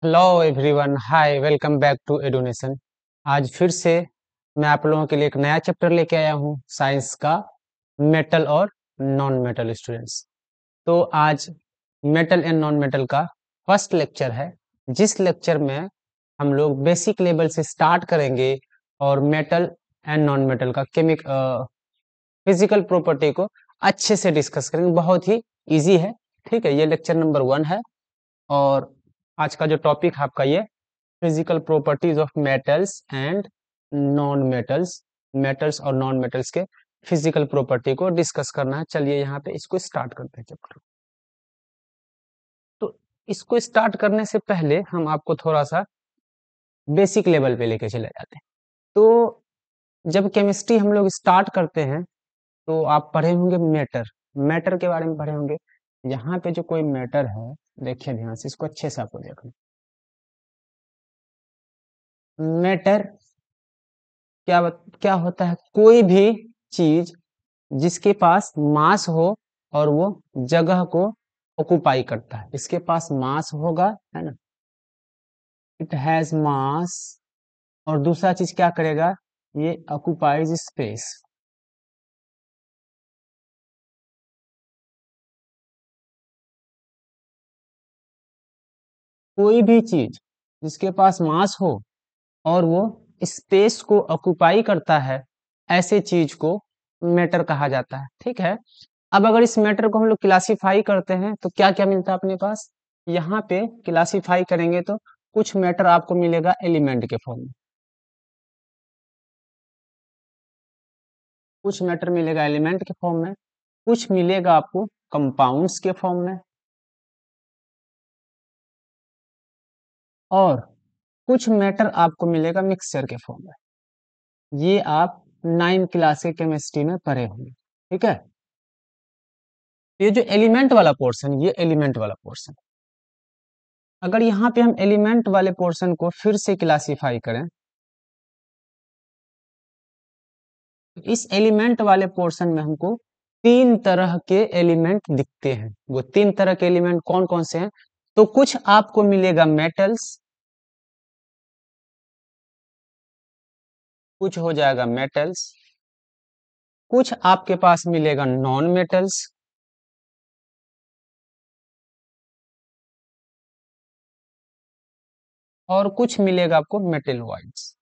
Hello everyone, hi, welcome back to Edunation. आज फिर से मैं आप लोगों के लिए एक नया चैप्टर लेके आया हूँ साइंस का, मेटल और नॉन मेटल स्टूडेंट्स। तो आज मेटल एंड नॉन मेटल का फर्स्ट लेक्चर है, जिस लेक्चर में हम लोग बेसिक लेवल से स्टार्ट करेंगे और मेटल एंड नॉन मेटल का फिजिकल प्रॉपर्टी को अच्छे से डिस्कस करेंगे। बहुत ही इजी है, ठीक है। ये लेक्चर नंबर 1 है और आज का जो टॉपिक है आपका ये physical properties of metals and non metals. Metals और नॉन मेटल्स के फिजिकल प्रॉपर्टी को डिस्कस करना है। चलिए यहाँ पे इसको स्टार्ट करते हैं चैप्टर। तो इसको स्टार्ट करने से पहले हम आपको थोड़ा सा बेसिक लेवल पे लेके चले जाते हैं। तो जब केमिस्ट्री हम लोग स्टार्ट करते हैं तो आप पढ़े होंगे मैटर। मैटर के बारे में पढ़े होंगे। यहाँ पे जो कोई मैटर है, देखिए ध्यान से, इसको अच्छे से आपको देखना। मैटर क्या होता है? कोई भी चीज जिसके पास मास हो और वो जगह को ऑक्युपाई करता है। इसके पास मास होगा, है ना, इट हैज मास। और दूसरा चीज क्या करेगा? ये ऑक्युपाइज स्पेस। कोई भी चीज जिसके पास मास हो और वो स्पेस को ऑक्युपाई करता है, ऐसे चीज को मैटर कहा जाता है, ठीक है। अब अगर इस मैटर को हम लोग क्लासीफाई करते हैं तो क्या क्या मिलता है अपने पास? यहाँ पे क्लासीफाई करेंगे तो कुछ मैटर आपको मिलेगा एलिमेंट के फॉर्म में, कुछ मैटर मिलेगा एलिमेंट के फॉर्म में, कुछ मिलेगा आपको कंपाउंड्स के फॉर्म में, और कुछ मैटर आपको मिलेगा मिक्सचर के फॉर्म में। ये आप 9 क्लास के केमिस्ट्री में पढ़े होंगे, ठीक है। ये जो एलिमेंट वाला पोर्शन, ये एलिमेंट वाला पोर्शन, अगर यहाँ पे हम एलिमेंट वाले पोर्शन को फिर से क्लासीफाई करें, इस एलिमेंट वाले पोर्शन में हमको 3 तरह के एलिमेंट दिखते हैं। वो 3 तरह के एलिमेंट कौन कौन से हैं? तो कुछ आपको मिलेगा मेटल्स, कुछ हो जाएगा मेटल्स, कुछ आपके पास मिलेगा नॉन मेटल्स, और कुछ मिलेगा आपको मेटेलॉइड्स।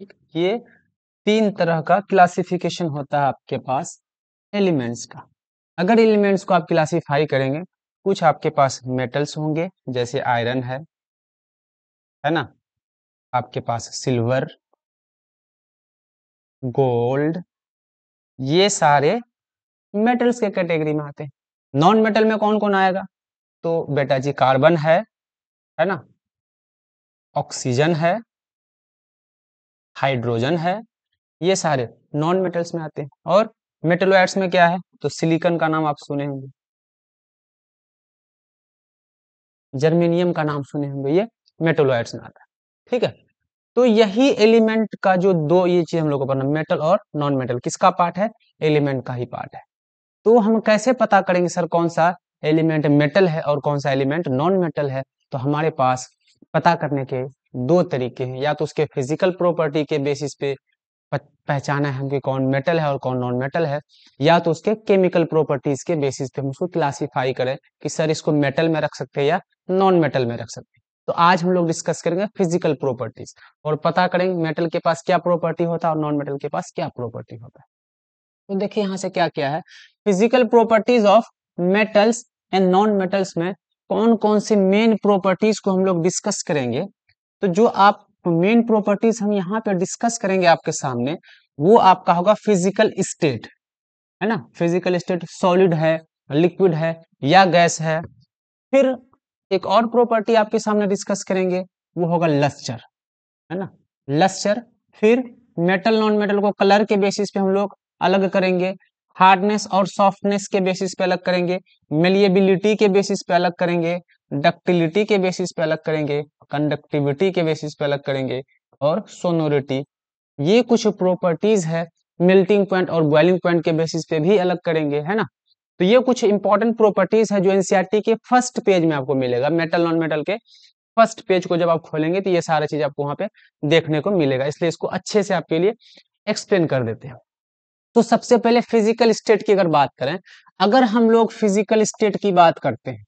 ठीक, ये 3 तरह का क्लासिफिकेशन होता है आपके पास एलिमेंट्स का। अगर एलिमेंट्स को आप क्लासिफाई करेंगे, कुछ आपके पास मेटल्स होंगे जैसे आयरन है ना, आपके पास सिल्वर, गोल्ड, ये सारे मेटल्स के कैटेगरी में आते हैं। नॉन मेटल में कौन कौन आएगा? तो बेटा जी, कार्बन है ना, ऑक्सीजन है, हाइड्रोजन है, ये सारे नॉन मेटल्स में आते हैं। और मेटलॉइड्स में क्या है? तो सिलिकॉन का नाम आप सुने होंगे, जर्मेनियम का नाम सुने होंगे, ये मेटलॉइड्स में आता है, ठीक है। तो यही एलिमेंट का जो दो ये चीज हम लोग को पढ़ना, मेटल और नॉन मेटल, किसका पार्ट है? एलिमेंट का ही पार्ट है। तो हम कैसे पता करेंगे सर कौन सा एलिमेंट मेटल है और कौन सा एलिमेंट नॉन मेटल है? तो हमारे पास पता करने के दो तरीके हैं। या तो उसके फिजिकल प्रॉपर्टी के बेसिस पे पहचाना है हम कि कौन मेटल है और कौन नॉन मेटल है, या तो उसके केमिकल प्रॉपर्टीज के बेसिस पे हम उसको क्लासीफाई करें कि सर इसको मेटल में रख सकते हैं या नॉन मेटल में रख सकते हैं। तो आज हम लोग डिस्कस करेंगे फिजिकल प्रॉपर्टीज और पता करेंगे मेटल के पास क्या प्रॉपर्टी होता है और नॉन मेटल के पास क्या प्रॉपर्टी होता है। तो देखिए यहाँ से क्या क्या है, physical properties of metals and non metals में कौन कौन से मेन प्रॉपर्टीज को हम लोग डिस्कस करेंगे। तो जो आप मेन प्रॉपर्टीज हम यहाँ पे डिस्कस करेंगे आपके सामने, वो आपका होगा फिजिकल स्टेट, है ना। फिजिकल स्टेट सॉलिड है, लिक्विड है या गैस है। फिर एक और प्रॉपर्टी आपके सामने डिस्कस करेंगे, वो होगा लस्टर, है ना, लस्टर। फिर मेटल नॉन मेटल को कलर के बेसिस पे हम लोग अलग करेंगे, हार्डनेस और सॉफ्टनेस के बेसिस पे अलग करेंगे, मेलिएबिलिटी के बेसिस पे अलग करेंगे, डक्टिलिटी के बेसिस पे अलग करेंगे, कंडक्टिविटी के बेसिस पे अलग करेंगे, और सोनोरिटी। ये कुछ प्रॉपर्टीज है। मेल्टिंग पॉइंट और बॉइलिंग पॉइंट के बेसिस पे भी अलग करेंगे, है ना। तो ये कुछ इंपॉर्टेंट प्रॉपर्टीज है जो एनसीईआरटी के फर्स्ट पेज में आपको मिलेगा। मेटल नॉन मेटल के फर्स्ट पेज को जब आप खोलेंगे तो ये सारा चीज आपको वहां पे देखने को मिलेगा, इसलिए इसको अच्छे से आपके लिए एक्सप्लेन कर देते हैं। तो सबसे पहले फिजिकल स्टेट की अगर बात करें, अगर हम लोग फिजिकल स्टेट की बात करते हैं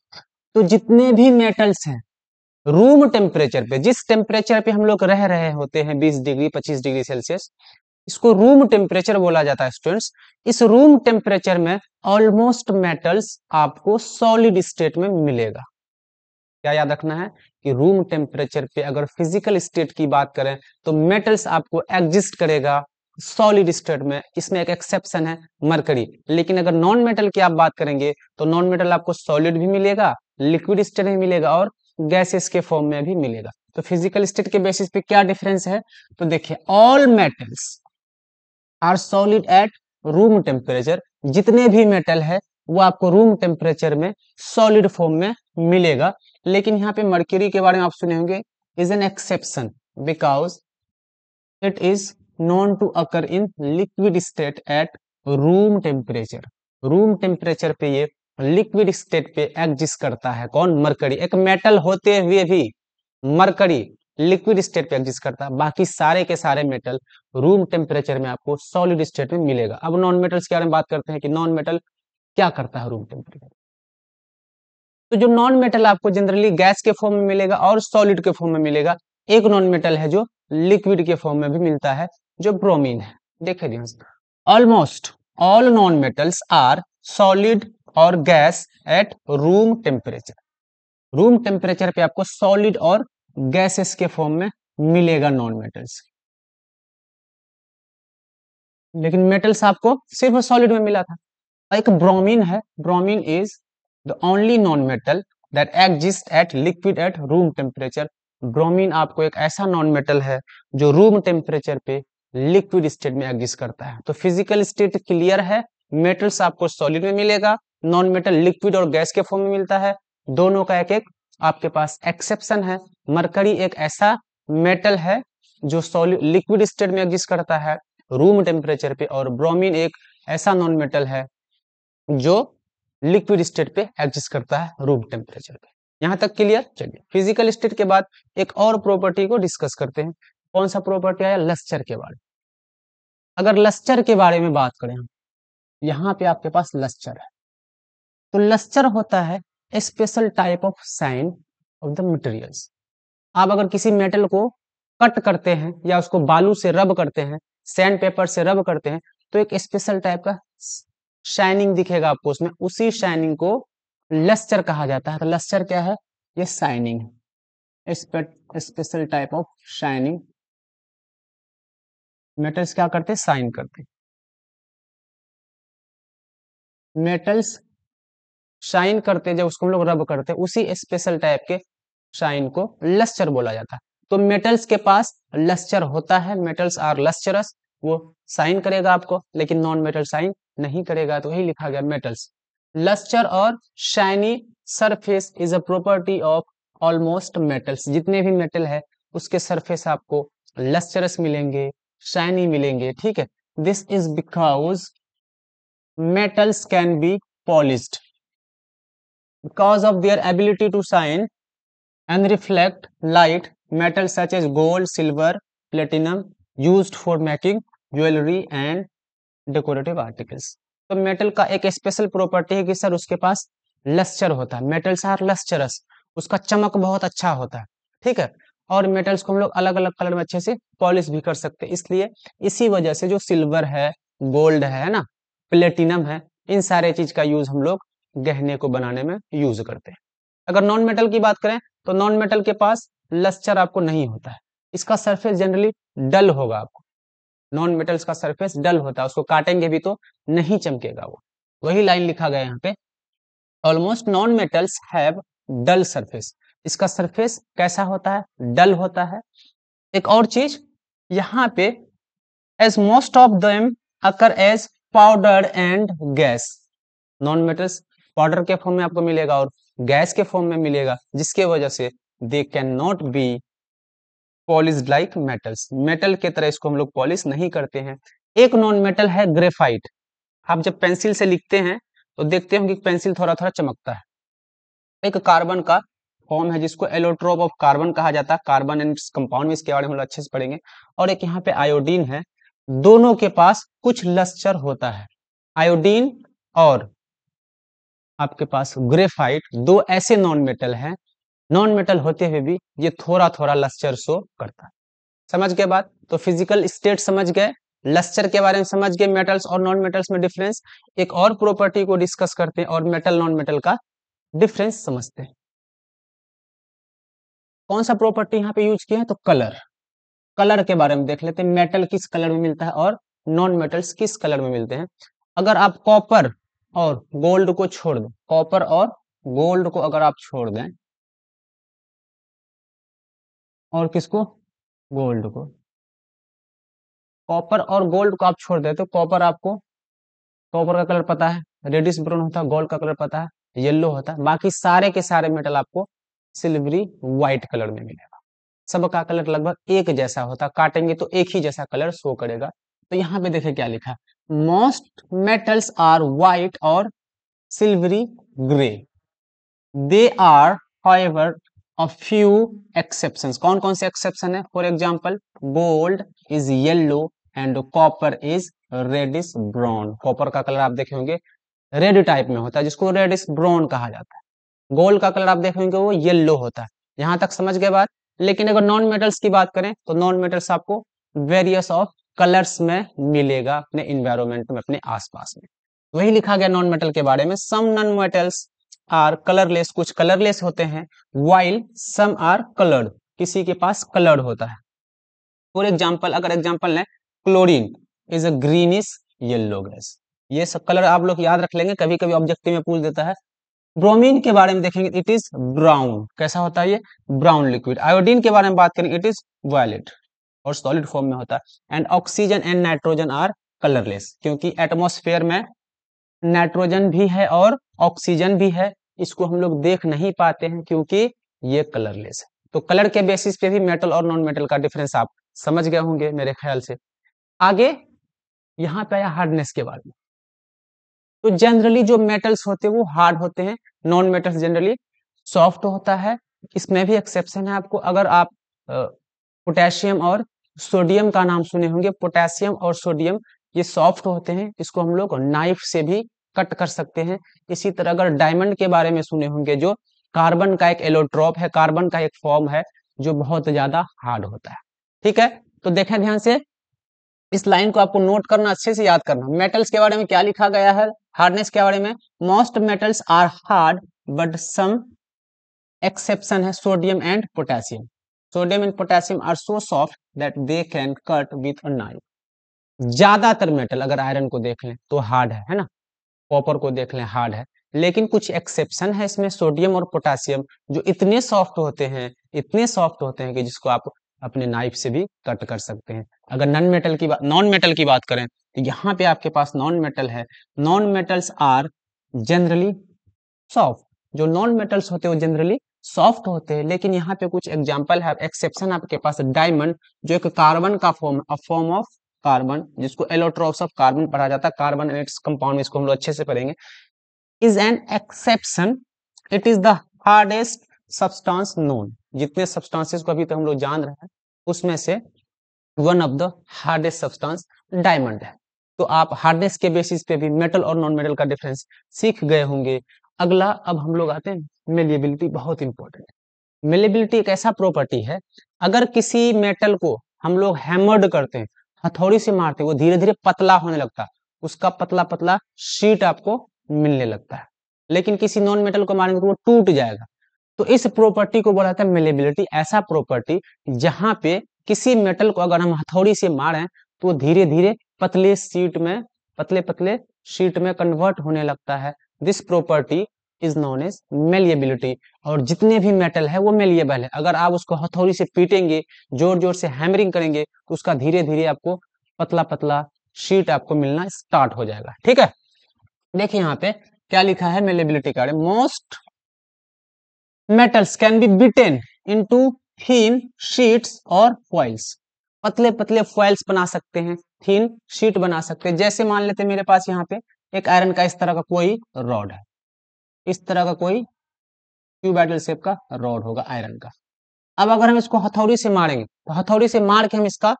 तो जितने भी मेटल्स हैं रूम टेम्परेचर पे, जिस टेम्परेचर पे हम लोग रह रहे होते हैं 20 डिग्री 25 डिग्री सेल्सियस, इसको रूम टेम्परेचर बोला जाता है स्टूडेंट्स। इस रूम टेम्परेचर में ऑलमोस्ट मेटल्स आपको सॉलिड स्टेट में मिलेगा। क्या याद रखना है कि रूम टेम्परेचर पे अगर फिजिकल स्टेट की बात करें तो मेटल्स आपको एग्जिस्ट करेगा सॉलिड स्टेट में। इसमें एक एक्सेप्शन है मरकरी, लेकिन अगर नॉन मेटल की आप बात करेंगे तो नॉन मेटल आपको सॉलिड भी मिलेगा, लिक्विड स्टेट में मिलेगा और गैसेस के फॉर्म में भी मिलेगा। तो फिजिकल स्टेट के बेसिस पे क्या डिफरेंस है, तो देखिए all metals are solid at room temperature, जितने भी मेटल है वो आपको रूम टेम्परेचर में सॉलिड फॉर्म में मिलेगा। लेकिन यहाँ पे मर्क्यूरी के बारे में आप सुने होंगे, is an exception because it is known to occur in liquid state at room temperature. Room temperature पे ये लिक्विड स्टेट पे एग्जिस्ट करता है। कौन? मरकरी। एक मेटल होते हुए भी मरकरी लिक्विड स्टेट पे एग्जिस्ट करता है, बाकी सारे के सारे मेटल रूम टेम्परेचर में आपको सॉलिड स्टेट में मिलेगा। अब नॉन मेटल्स के बारे में बात करते हैं कि नॉन मेटल क्या करता है रूम टेम्परेचर। तो जो नॉन मेटल आपको जनरली गैस के फॉर्म में मिलेगा और सॉलिड के फॉर्म में मिलेगा। एक नॉन मेटल है जो लिक्विड के फॉर्म में भी मिलता है, जो ब्रोमीन है। देखिए ध्यान, almost all non metals are solid और gas at room temperature. Room temperature पे आपको सॉलिड और गैसेस के फॉर्म में मिलेगा नॉन मेटल्स, लेकिन मेटल्स आपको सिर्फ सॉलिड में मिला था। एक ब्रोमीन है, bromine is the only non metal that exist at liquid at room temperature. Bromine आपको एक ऐसा नॉन मेटल है जो रूम टेम्परेचर पे लिक्विड स्टेट में एग्जिस्ट करता है। तो फिजिकल स्टेट क्लियर है, मेटल्स आपको सॉलिड में मिलेगा, नॉन मेटल लिक्विड और गैस के फॉर्म में मिलता है। दोनों का एक एक आपके पास एक्सेप्शन है। मरकरी एक ऐसा मेटल है जो सॉलिड लिक्विड स्टेट में एग्जिस्ट करता है रूम टेम्परेचर पे, और ब्रोमीन एक ऐसा नॉन मेटल है जो लिक्विड स्टेट पे एग्जिस्ट करता है रूम टेम्परेचर पे। यहां तक क्लियर? चलिए फिजिकल स्टेट के बाद एक और प्रॉपर्टी को डिस्कस करते हैं। कौन सा प्रॉपर्टी आया? लस्चर के बारे में। अगर लस्चर के बारे में बात करें हम, यहाँ पे आपके पास लस्चर है। तो लस्चर होता है special type of sine of the materials. आप अगर किसी मेटल को कट करते हैं या उसको बालू से रब करते हैं, सैंड पेपर से रब करते हैं, तो एक स्पेशल टाइप का शाइनिंग दिखेगा आपको उसमें। उसी शाइनिंग को लस्टर कहा जाता है। तो लस्टर क्या है? ये शाइनिंग है, special type of shining. Metals क्या करते हैं? शाइन करते हैं। मेटल्स शाइन करते हैं जब उसको हम लोग रब करते हैं, उसी स्पेशल टाइप के शाइन को लस्टर बोला जाता है। तो मेटल्स के पास लस्टर होता है, मेटल्स आर लस्टरस, वो साइन करेगा आपको, लेकिन नॉन मेटल साइन नहीं करेगा। तो वही लिखा गया मेटल्स। लस्टर और shiny surface is a property of almost metals. जितने भी मेटल है उसके सरफेस आपको लस्टरस मिलेंगे, शाइनी मिलेंगे, ठीक है। This is because metals can be polished because of their ability to shine and reflect light. Metals such as gold, silver, platinum used for making jewelry and decorative articles. तो metal का एक special property है कि sir उसके पास lustre होता है। Metals are lustrous, उसका चमक बहुत अच्छा होता है, ठीक है। और मेटल्स को हम लोग अलग अलग कलर में अच्छे से पॉलिश भी कर सकते हैं। इसलिए इसी वजह से जो सिल्वर है, गोल्ड है ना, प्लेटिनम है, इन सारे चीज का यूज हम लोग गहने को बनाने में यूज करते हैं। अगर नॉन मेटल की बात करें तो नॉन मेटल के पास लस्टर आपको नहीं होता है, इसका सरफेस जनरली डल होगा। आपको नॉन मेटल्स का सरफेस डल होता है, उसको काटेंगे भी तो नहीं चमकेगा वो। वही लाइन लिखा गया यहाँ पे, almost non metals have dull surface. इसका सरफेस कैसा होता है? डल होता है। एक और चीज यहाँ पे, as most of them occur as powder and gas. Non metals powder के फॉर्म में आपको मिलेगा और गैस के फॉर्म में मिलेगा, जिसके वजह से they can not B polished like metals. Metal के तरह इसको हम लोग पॉलिश नहीं करते हैं। एक नॉन मेटल है ग्रेफाइट। आप जब पेंसिल से लिखते हैं तो देखते होंगे कि पेंसिल थोड़ा थोड़ा चमकता है। एक कार्बन का फॉर्म है जिसको एलोट्रोप ऑफ कार्बन कहा जाता है, कार्बन एंड कंपाउंड में, इसके बारे में हम लोग अच्छे से पढ़ेंगे। और एक यहाँ पे आयोडीन है, दोनों के पास कुछ लस्टर होता है। आयोडीन और आपके पास ग्रेफाइट दो ऐसे नॉन मेटल हैं, नॉन मेटल होते हुए भी ये थोड़ा थोड़ा लस्टर शो करता है। समझ गए बात? तो फिजिकल स्टेट समझ गए, लस्टर के बारे में समझ गए, मेटल्स और नॉन मेटल्स में डिफरेंस। एक और प्रॉपर्टी को डिस्कस करते हैं और मेटल नॉन मेटल का डिफरेंस समझते हैं। कौन सा प्रॉपर्टी यहाँ पे यूज किया है? तो कलर। कलर के बारे में देख लेते हैं, मेटल किस कलर में मिलता है और नॉन मेटल्स किस कलर में मिलते हैं। अगर आप कॉपर और गोल्ड को छोड़ दें, कॉपर और गोल्ड को अगर आप छोड़ दें, और किसको? गोल्ड को। कॉपर और गोल्ड को आप छोड़ दें तो कॉपर आपको, कॉपर का कलर पता है रेडिश ब्राउन होता है, गोल्ड का कलर पता है येलो होता है, बाकी सारे के सारे मेटल आपको सिल्वरी व्हाइट कलर में मिलेगा। सबका कलर लगभग एक जैसा होता है, काटेंगे तो एक ही जैसा कलर शो करेगा। तो यहाँ पे देखिए क्या लिखा है, मोस्ट मेटल्स आर व्हाइट और silvery grey, they are however a few exceptions. कौन कौन से एक्सेप्शन है? For example gold is yellow and copper is reddish brown. Copper का कलर आप देखे होंगे रेड टाइप में होता है जिसको रेडिश ब्राउन कहा जाता है। गोल्ड का कलर आप देखेंगे वो येलो होता है। यहां तक समझ गए बात? लेकिन अगर नॉन मेटल्स की बात करें तो नॉन मेटल्स आपको वेरियस ऑफ कलर्स में मिलेगा अपने इन्वायरमेंट में, अपने आसपास में। वही लिखा गया नॉन मेटल के बारे में, some non metals are colourless, कुछ कलरलेस होते हैं, वाइल सम आर कलर्ड, किसी के पास कलर्ड होता है। फॉर एग्जाम्पल, अगर एग्जाम्पल लें, chlorine is a greenish yellow gas. ये सब कलर आप लोग याद रख लेंगे, कभी कभी ऑब्जेक्टिव में पूछ देता है। ब्रोमीन के बारे में देखेंगे, इट इज ब्राउन। कैसा होता है ये? Brown liquid. आयोडीन के बारे में बात करें, इट इज वायलेट और सॉलिड फॉर्म में होता है। And oxygen and nitrogen are colourless, क्योंकि एटमॉस्फेयर में नाइट्रोजन भी है और ऑक्सीजन भी है, इसको हम लोग देख नहीं पाते हैं क्योंकि ये कलरलेस है। तो कलर के बेसिस पे भी मेटल और नॉन मेटल का डिफरेंस आप समझ गए होंगे मेरे ख्याल से। आगे यहाँ पे आया हार्डनेस के बारे में। तो जनरली जो मेटल्स होते हैं वो हार्ड होते हैं, नॉन मेटल्स जनरली सॉफ्ट होता है। इसमें भी एक्सेप्शन है आपको, अगर आप पोटेशियम और सोडियम का नाम सुने होंगे, पोटेशियम और सोडियम ये सॉफ्ट होते हैं, इसको हम लोग नाइफ से भी कट कर सकते हैं। इसी तरह अगर डायमंड के बारे में सुने होंगे, जो कार्बन का एक एलोट्रोप है, कार्बन का एक फॉर्म है जो बहुत ज्यादा हार्ड होता है। ठीक है, तो देखें ध्यान से, इस लाइन को आपको नोट करना, अच्छे से याद करना। मेटल्स के बारे में क्या लिखा गया है, हार्डनेस के बारे में, most metals are hard but some exception है sodium and potassium. Sodium and potassium are so soft that they can cut with a knife. ज्यादातर मेटल, अगर आयरन को देख लें तो हार्ड है ना, कॉपर को देख लें हार्ड है, लेकिन कुछ एक्सेप्शन है इसमें, सोडियम और पोटेशियम, जो इतने सॉफ्ट होते हैं, इतने सॉफ्ट होते हैं कि जिसको आप अपने नाइफ से भी कट कर सकते हैं। अगर नॉन मेटल की बात करें तो यहाँ पे आपके पास नॉन मेटल है, non metals are generally soft. जो नॉन मेटल्स होते हैं वो जनरली सॉफ्ट होते हैं, लेकिन यहाँ पे कुछ एग्जांपल है, एक्सेप्शन आपके पास। डायमंड जो एक कार्बन का form, a form of carbon, जिसको एलोट्रोप्स ऑफ कार्बन पढ़ा जाता है, कार्बन एंड इट्स कंपाउंड में, इसको हम लोग अच्छे से पढ़ेंगे, is an exception. It is the hardest substance known. जितने सब्सटेंसेस को अभी तक हम लोग जान रहे हैं उसमें से one of the hardest substance diamond है। तो आप हार्डनेस के बेसिस पे भी मेटल और नॉन मेटल का डिफरेंस सीख गए होंगे। अगला अब हम लोग आते हैं मेलिएबिलिटी, बहुत इंपॉर्टेंट है। मेलिएबिलिटी एक ऐसा प्रॉपर्टी है, अगर किसी मेटल को हम लोग हैमर्ड करते हैं, हथौड़ी से मारते हैं, वो धीरे धीरे पतला होने लगता है, उसका पतला पतला शीट आपको मिलने लगता है। लेकिन किसी नॉन मेटल को मारेंगे तो वो टूट जाएगा। तो इस प्रॉपर्टी को बोला जाता है मेलिएबिलिटी। ऐसा प्रॉपर्टी जहां पे किसी मेटल को अगर हम हथौड़ी से मारें तो धीरे धीरे पतले शीट में, पतले पतले शीट में कन्वर्ट होने लगता है। This property is known as malleability. और जितने भी मेटल है वो मेलिएबल है, अगर आप उसको हथौड़ी से पीटेंगे, जोर जोर से हैमरिंग करेंगे तो उसका धीरे धीरे आपको पतला पतला शीट आपको मिलना स्टार्ट हो जाएगा। ठीक है, देखिए यहाँ पे क्या लिखा है मेलिएबिलिटी का, most metals can be beaten into thin sheets और foils। पतले पतले फॉइल्स बना सकते हैं, थीन शीट बना सकते हैं। जैसे मान लेते हैं मेरे पास यहाँ पे एक आयरन का इस तरह का कोई रॉड है, इस तरह का कोई क्यूबाइडल शेप का रॉड होगा आयरन का। अब अगर हम इसको हथौड़ी से मारेंगे तो हथौड़ी से मार के हम इसका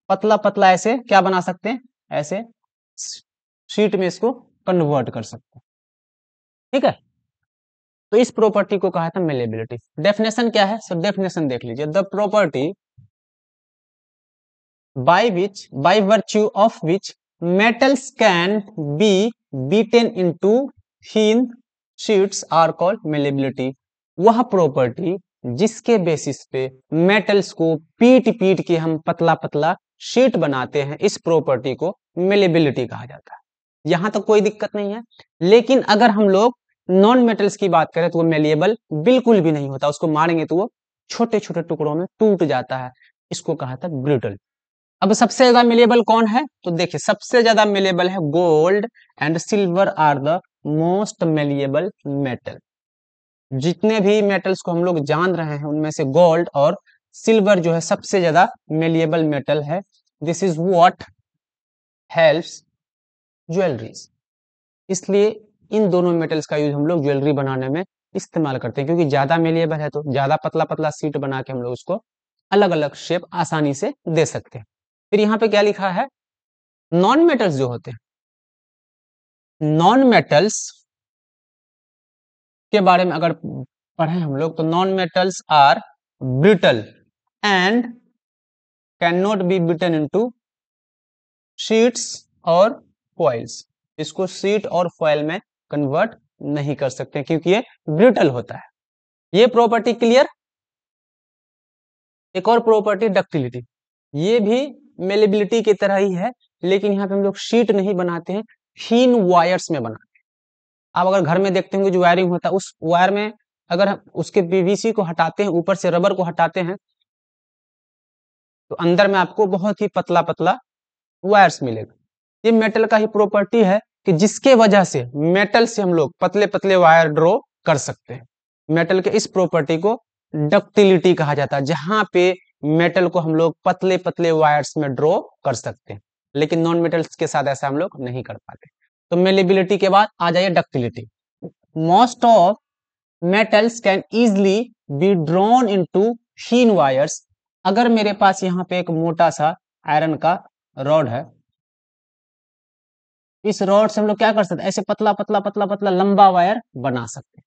पतला पतला ऐसे क्या बना सकते हैं, ऐसे शीट में इसको कन्वर्ट कर सकते हैं। ठीक है, तो इस प्रॉपर्टी को कहा था मेलेबिलिटी। डेफिनेशन क्या है, सो डेफिनेशन देख लीजिए, the property by virtue of which metals can be beaten into thin sheets are called malleability। वह प्रॉपर्टी जिसके बेसिस पे मेटल्स को पीट पीट के हम पतला पतला शीट बनाते हैं, इस प्रॉपर्टी को मेलेबिलिटी कहा जाता है। यहां तक कोई दिक्कत नहीं है। लेकिन अगर हम लोग नॉन मेटल्स की बात करें तो वो मेलिएबल बिल्कुल भी नहीं होता, उसको मारेंगे तो वो छोटे छोटे टुकड़ों में टूट जाता है, इसको कहा था ब्रिटल। अब सबसे ज्यादा मिलेबल कौन है, तो देखिए सबसे ज्यादा मिलेबल है gold and silver are the most malleable metal. जितने भी मेटल्स को हम लोग जान रहे हैं उनमें से गोल्ड और सिल्वर जो है सबसे ज्यादा मेलिएबल मेटल है। This is what helps jewelleries. इसलिए इन दोनों मेटल्स का यूज हम लोग ज्वेलरी बनाने में इस्तेमाल करते हैं, क्योंकि ज्यादा मेलिएबल है तो ज्यादा पतला पतला सीट बना के हम लोग उसको अलग अलग शेप आसानी से दे सकते हैं। फिर यहाँ पे क्या लिखा है, नॉन मेटल्स जो होते हैं, नॉन मेटल्स के बारे में अगर पढ़े हम लोग तो non metals are brittle and can not be beaten into sheets और फॉइल्स। इसको शीट और फॉइल में कन्वर्ट नहीं कर सकते क्योंकि ये ब्रिटल होता है। ये प्रॉपर्टी क्लियर। एक और प्रॉपर्टी डक्टिलिटी, ये भी मेलेबिलिटी की तरह ही है, लेकिन यहाँ पे हम लोग शीट नहीं बनाते हैं, थीन वायर्स में बनाते हैं। आप अगर घर में देखते होंगे जो वायरिंग होता है उस वायर में अगर हम उसके पीवीसी को हटाते हैं, ऊपर से रबर को हटाते हैं, तो अंदर में आपको बहुत ही पतला पतला वायर्स मिलेगा। ये मेटल का ही प्रॉपर्टी है कि जिसके वजह से मेटल से हम लोग पतले पतले वायर ड्रॉ कर सकते हैं। मेटल के इस प्रॉपर्टी को डक्टिलिटी कहा जाता है, जहां पे मेटल को हम लोग पतले पतले वायर्स में ड्रॉ कर सकते हैं, लेकिन नॉन मेटल्स के साथ ऐसा हम लोग नहीं कर पाते। तो मेलेबिलिटी के बाद आ जाइए ductility. Most of metals can easily be drawn into thin wires। अगर मेरे पास यहाँ पे एक मोटा सा आयरन का रॉड है, इस रॉड से हम लोग क्या कर सकते हैं, ऐसे पतला पतला पतला पतला लंबा वायर बना सकते हैं।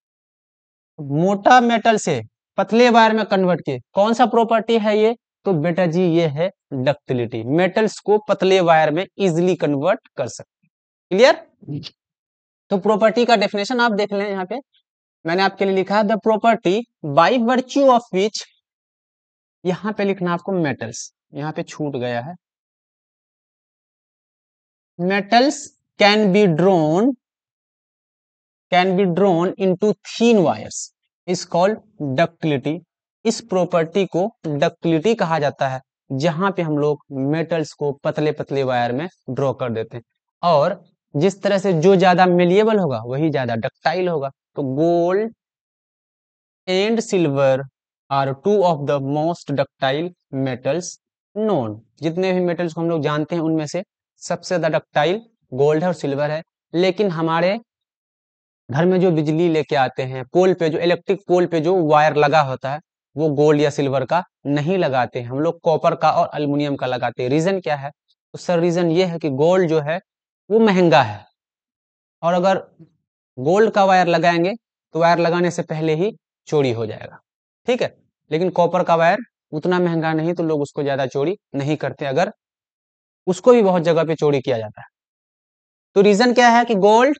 मोटा मेटल से पतले वायर में कन्वर्ट किए, कौन सा प्रॉपर्टी है ये, तो बेटा जी ये है डक्टिलिटी। मेटल्स को पतले वायर में इजिली कन्वर्ट कर सकते हैं। क्लियर। तो प्रॉपर्टी का डेफिनेशन आप देख लें, यहाँ पे मैंने आपके लिए लिखा है the property by virtue of which, यहां पे लिखना आपको मेटल्स, यहां पे छूट गया है, metals can be drawn into thin wires is called ductility. इस प्रॉपर्टी को डक्टिलिटी कहा जाता है, जहां पे हम लोग मेटल्स को पतले पतले वायर में ड्रॉ कर देते हैं। और जिस तरह से जो ज्यादा मेलिएबल होगा वही ज्यादा डक्टाइल होगा। तो gold and silver are two of the most ductile metals known. जितने भी मेटल्स को हम लोग जानते हैं उनमें से सबसे ज्यादा डक्टाइल गोल्ड है और सिल्वर है। लेकिन हमारे घर में जो बिजली लेके आते हैं, पोल पे जो इलेक्ट्रिक पोल पे जो वायर लगा होता है वो गोल्ड या सिल्वर का नहीं लगाते हैं, हम लोग कॉपर का और अल्युमिनियम का लगाते हैं। रीजन क्या है, तो सर रीजन ये है कि गोल्ड जो है वो महंगा है, और अगर गोल्ड का वायर लगाएंगे तो वायर लगाने से पहले ही चोरी हो जाएगा। ठीक है, लेकिन कॉपर का वायर उतना महंगा नहीं तो लोग उसको ज्यादा चोरी नहीं करते, अगर उसको भी बहुत जगह पे चोरी किया जाता है। तो रीजन क्या है कि गोल्ड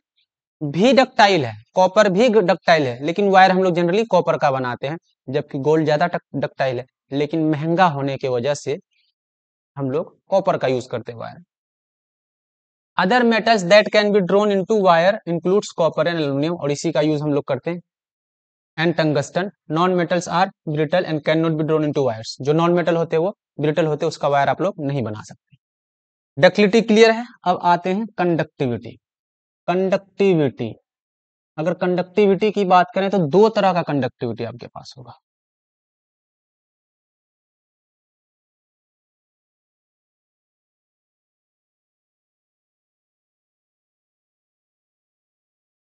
भी डक्टाइल है, कॉपर भी डक्टाइल है, लेकिन वायर हम लोग जनरली कॉपर का बनाते हैं, जबकि गोल्ड ज्यादा डक्टाइल है, लेकिन महंगा होने की वजह से हम लोग कॉपर का यूज करते हैं wire. Other metals that can be drawn into wire includes copper and aluminium, और इसी का यूज हम लोग करते हैं। And tungsten. Non metals are brittle and can not be drawn into wires. जो नॉन मेटल होते हैं वो ब्रिटल होते हैं, उसका वायर आप लोग नहीं बना सकते। डक्टिलिटी क्लियर है। अब आते हैं कंडक्टिविटी। कंडक्टिविटी, अगर कंडक्टिविटी की बात करें तो दो तरह का कंडक्टिविटी आपके पास होगा।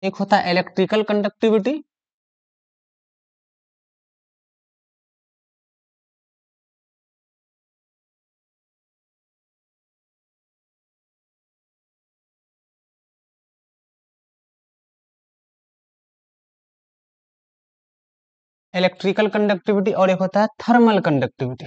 एक होता है इलेक्ट्रिकल कंडक्टिविटी, इलेक्ट्रिकल कंडक्टिविटी, और एक होता है थर्मल कंडक्टिविटी।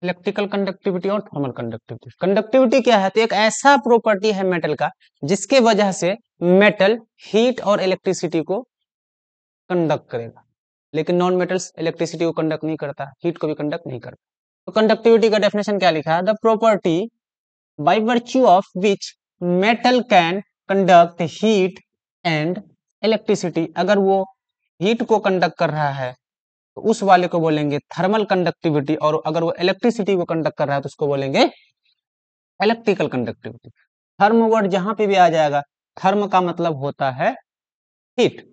इलेक्ट्रिकल कंडक्टिविटी और थर्मल कंडक्टिविटी। कंडक्टिविटी क्या है? तो एक ऐसा प्रॉपर्टी है मेटल का जिसके वजह से मेटल हीट और इलेक्ट्रिसिटी को कंडक्ट करेगा, लेकिन नॉन मेटल्स इलेक्ट्रिसिटी को कंडक्ट नहीं करता, हीट को भी कंडक्ट नहीं करता। तो कंडक्टिविटी का डेफिनेशन क्या लिखा है? The property by virtue of which metal can conduct heat and electricity. अगर वो हीट को कंडक्ट कर रहा है तो उस वाले को बोलेंगे थर्मल कंडक्टिविटी, और अगर वो इलेक्ट्रिसिटी को कंडक्ट कर रहा है तो उसको बोलेंगे इलेक्ट्रिकल कंडक्टिविटी। थर्म वर्ड जहां पे भी आ जाएगा, थर्म का मतलब होता है हीट।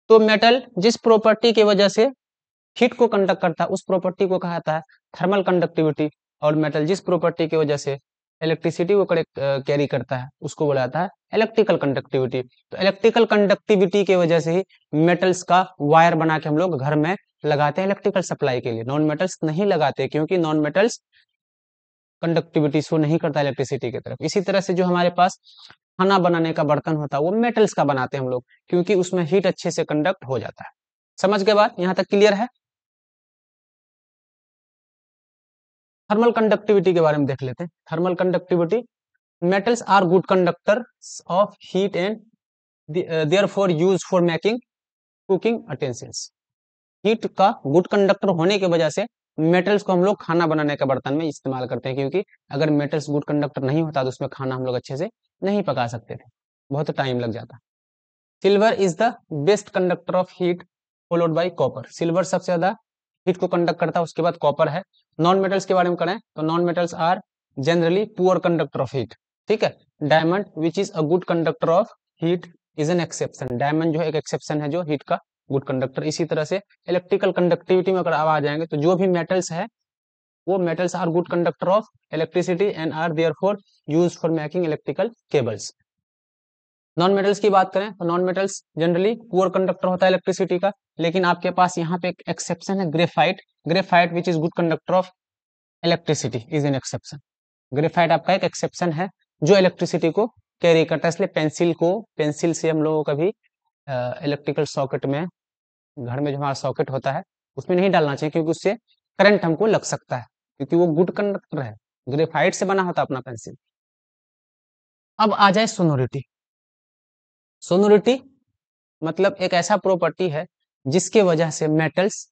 तो मेटल जिस प्रॉपर्टी की वजह से हीट को कंडक्ट करता है उस प्रॉपर्टी को कहा जाता है थर्मल कंडक्टिविटी, और मेटल जिस प्रॉपर्टी की वजह से इलेक्ट्रिसिटी को कैरी करता है उसको बोला जाता है इलेक्ट्रिकल कंडक्टिविटी। तो इलेक्ट्रिकल कंडक्टिविटी की वजह से ही मेटल्स का वायर बना के हम लोग घर में लगाते हैं इलेक्ट्रिकल सप्लाई के लिए। नॉन मेटल्स नहीं लगाते क्योंकि नॉन मेटल्स कंडक्टिविटी शो नहीं करता इलेक्ट्रिसिटी की तरफ। इसी तरह से जो हमारे पास खाना बनाने का बर्तन होता है वो मेटल्स का बनाते हैं हम लोग, क्योंकि उसमें हीट अच्छे से कंडक्ट हो जाता है। समझ के बाद यहाँ तक क्लियर है? थर्मल कंडक्टिविटी के बारे में देख लेते हैं। Thermal conductivity, metals are good conductor of heat and therefore use for making cooking utensils. Heat का गुड कंडक्टर होने की वजह से मेटल्स को हम लोग खाना बनाने के बर्तन में इस्तेमाल करते हैं, क्योंकि अगर मेटल्स गुड कंडक्टर नहीं होता तो उसमें खाना हम लोग अच्छे से नहीं पका सकते थे, बहुत टाइम लग जाता। Silver is the best conductor of heat followed by copper. Silver सबसे ज्यादा हीट को कंडक्ट करता है, उसके बाद कॉपर है। नॉन मेटल्स के बारे में करें तो non metals are generally poor conductor of heat. ठीक है। Diamond which is a good conductor of heat is an exception. Diamond जो है एक एक्सेप्शन है जो हीट का गुड कंडक्टर। इसी तरह से इलेक्ट्रिकल कंडक्टिविटी में अगर आप आ जाएंगे तो जो भी मेटल्स है वो metals are good conductor of electricity and are therefore used for making electrical cables. Non metals की बात करें तो non metals generally poor conductor होता है इलेक्ट्रिसिटी का, लेकिन आपके पास यहाँ पे एक एक्सेप्शन है graphite. Graphite which is good conductor of electricity is an exception. Graphite आपका एक एक्सेप्शन है जो इलेक्ट्रिसिटी को कैरी करता है, इसलिए पेंसिल से हम लोगों का भी इलेक्ट्रिकल सॉकेट में, घर में जो हमारा सॉकेट होता है उसमें नहीं डालना चाहिए, क्योंकि उससे करंट हमको लग सकता है, क्योंकि वो गुड कंडक्टर है। ग्रेफाइट से बना होता है अपना पेंसिल। अब आ जाए सोनोरिटी। सोनोरिटी मतलब एक ऐसा प्रॉपर्टी है जिसके वजह से मेटल्स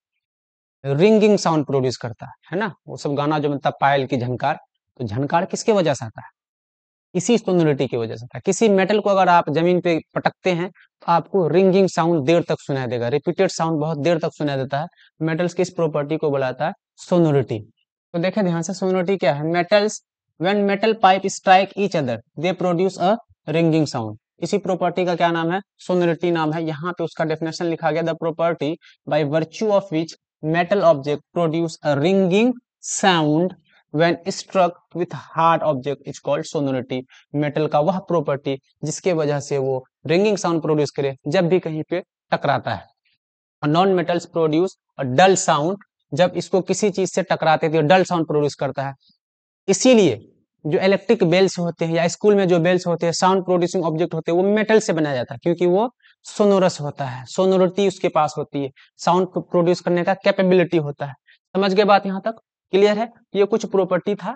रिंगिंग साउंड प्रोड्यूस करता है ना। वो सब गाना जो मतलब पायल की झनकार, तो झनकार किसके वजह से आता है? इसी सोनोरिटी की वजह से आता है। किसी मेटल को अगर आप जमीन पे पटकते हैं तो आपको रिंगिंग साउंड देर तक सुनाई देगा, रिपीटेड साउंड बहुत देर तक सुनाई देता है। मेटल्स की इस प्रॉपर्टी को बुलाता है सोनोरिटी। तो देखें ध्यान से, सोनोरिटी क्या है? Metals when metal pipe strike each other they produce a ringing sound. इसी प्रॉपर्टी का क्या नाम है? सोनोरिटी नाम है। यहाँ पे उसका डेफिनेशन लिखा गया, the property by virtue of which metal object produce a ringing sound when struck with hard object is called sonority। Metal का वह प्रॉपर्टी जिसके वजह से वो रिंगिंग साउंड प्रोड्यूस करे जब भी कहीं पे टकराता है। नॉन मेटल्स प्रोड्यूस डल साउंड, जब इसको किसी चीज से टकराते तो डल साउंड प्रोड्यूस करता है। इसीलिए जो इलेक्ट्रिक बेल्स होते हैं या स्कूल में जो बेल्स होते हैं, साउंड प्रोड्यूसिंग ऑब्जेक्ट होते हैं, वो मेटल से बनाया जाता है, क्योंकि वो सोनोरस होता है, सोनोरिटी उसके पास होती है, साउंड प्रोड्यूस करने का कैपेबिलिटी होता है। समझ गए बात? यहाँ तक क्लियर है? ये कुछ प्रॉपर्टी था,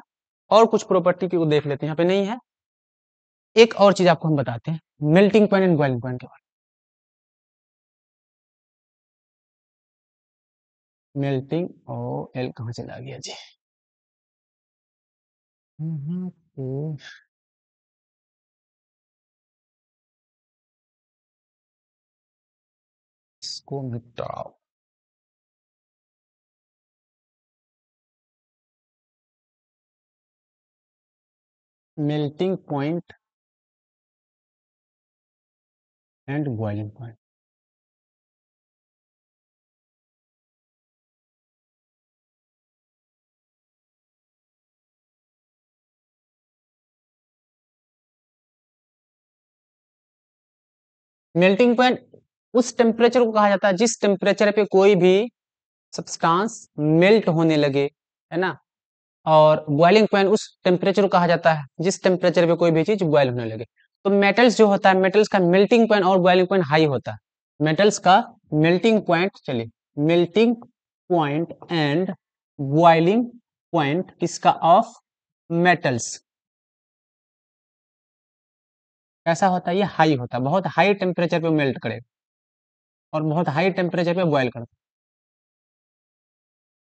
और कुछ प्रॉपर्टी की देख लेते हैं, यहाँ पे नहीं है। एक और चीज आपको हम बताते हैं, melting point and boiling point के बारे में। मेल्टिंग और एल कहाँ चला गया जी? पे इसको मिटाओ। Melting point and boiling point. Melting point उस टेम्परेचर को कहा जाता है जिस टेम्परेचर पे कोई भी सब्सटेंस मेल्ट होने लगे, है ना। और बॉइलिंग पॉइंट उस टेम्परेचर को कहा जाता है जिस टेम्परेचर पे कोई भी चीज बॉयल होने लगे। तो मेटल्स जो होता है, मेटल्स का मेल्टिंग पॉइंट और बॉइलिंग पॉइंट हाई होता है। मेटल्स का मेल्टिंग पॉइंट, चलिए, melting point and boiling point किसका, ऑफ मेटल्स, कैसा होता है, ये हाई होता है, बहुत हाई टेम्परेचर पे मेल्ट करेगा और बहुत हाई टेम्परेचर पे बॉयल करेगा।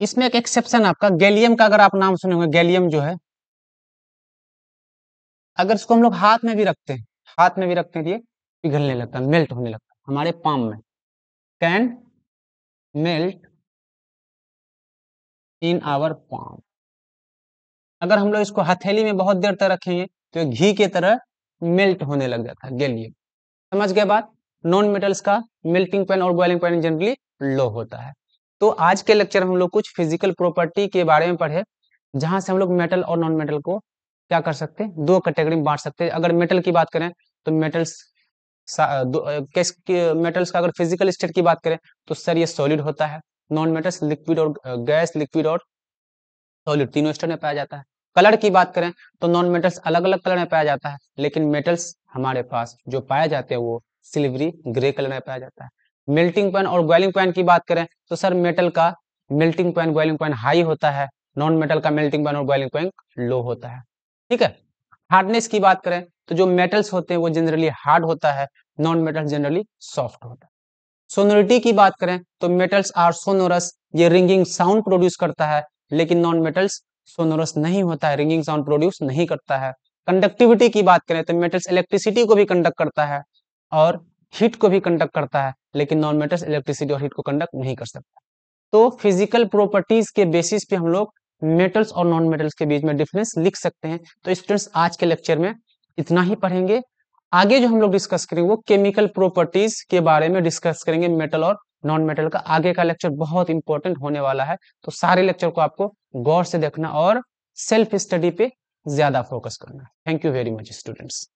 इसमें एक एक्सेप्शन आपका गैलियम का, अगर आप नाम सुने होंगे, गैलियम जो है, अगर इसको हम लोग हाथ में भी रखते हैं, हाथ में भी रखते हैं तो ये पिघलने लगता है, मेल्ट होने लगता है हमारे पाम में, can melt in our palm. अगर हम लोग इसको हथेली में बहुत देर तक रखेंगे तो ये घी की तरह मेल्ट होने लग जाता है गैलियम। समझ गए बात। नॉन मेटल्स का मेल्टिंग पॉइंट और बॉइलिंग पॉइंट जनरली लो होता है। तो आज के लेक्चर हम लोग कुछ फिजिकल प्रॉपर्टी के बारे में पढ़े, जहां से हम लोग मेटल और नॉन मेटल को क्या कर सकते हैं, दो कैटेगरी में बांट सकते हैं। अगर मेटल की बात करें तो मेटल्स, मेटल्स का अगर फिजिकल स्टेट की बात करें तो सर ये सॉलिड होता है। नॉन मेटल्स लिक्विड और गैस, लिक्विड और सॉलिड तीनों स्टेट में पाया जाता है। कलर की बात करें तो नॉन मेटल्स अलग अलग कलर में पाया जाता है, लेकिन मेटल्स हमारे पास जो पाए जाते हैं वो सिल्वरी ग्रे कलर में पाया जाता है। मेल्टिंग पॉइंट और बॉइलिंग पॉइंट की बात करें तो सर मेटल का melting point, boiling point high होता है, नॉन मेटल का मेल्टिंग पॉइंट और बॉइलिंग पॉइंट लो होता है। ठीक है। हार्डनेस की बात करें तो जो मेटल्स होते हैं वो जनरली हार्ड होता है, नॉन मेटल्स जनरली सॉफ्ट होता है। सोनोरिटी की बात करें तो मेटल्स आर सोनोरस, ये रिंगिंग साउंड प्रोड्यूस करता है, लेकिन नॉन मेटल्स सोनोरस नहीं होता है, रिंगिंग साउंड प्रोड्यूस नहीं करता है। कंडक्टिविटी की बात करें तो मेटल्स इलेक्ट्रिसिटी को भी कंडक्ट करता है और हीट को भी कंडक्ट करता है, लेकिन नॉन मेटल्स इलेक्ट्रिसिटी और हीट को कंडक्ट नहीं कर सकता। तो फिजिकल प्रॉपर्टीज के बेसिस पे हम लोग मेटल्स और नॉन मेटल्स के बीच में डिफरेंस लिख सकते हैं। तो स्टूडेंट्स आज के लेक्चर में इतना ही पढ़ेंगे। आगे जो हम लोग डिस्कस करेंगे वो केमिकल प्रॉपर्टीज के बारे में डिस्कस करेंगे, मेटल और नॉन मेटल का। आगे का लेक्चर बहुत इंपॉर्टेंट होने वाला है, तो सारे लेक्चर को आपको गौर से देखना और सेल्फ स्टडी पे ज्यादा फोकस करना। Thank you very much students.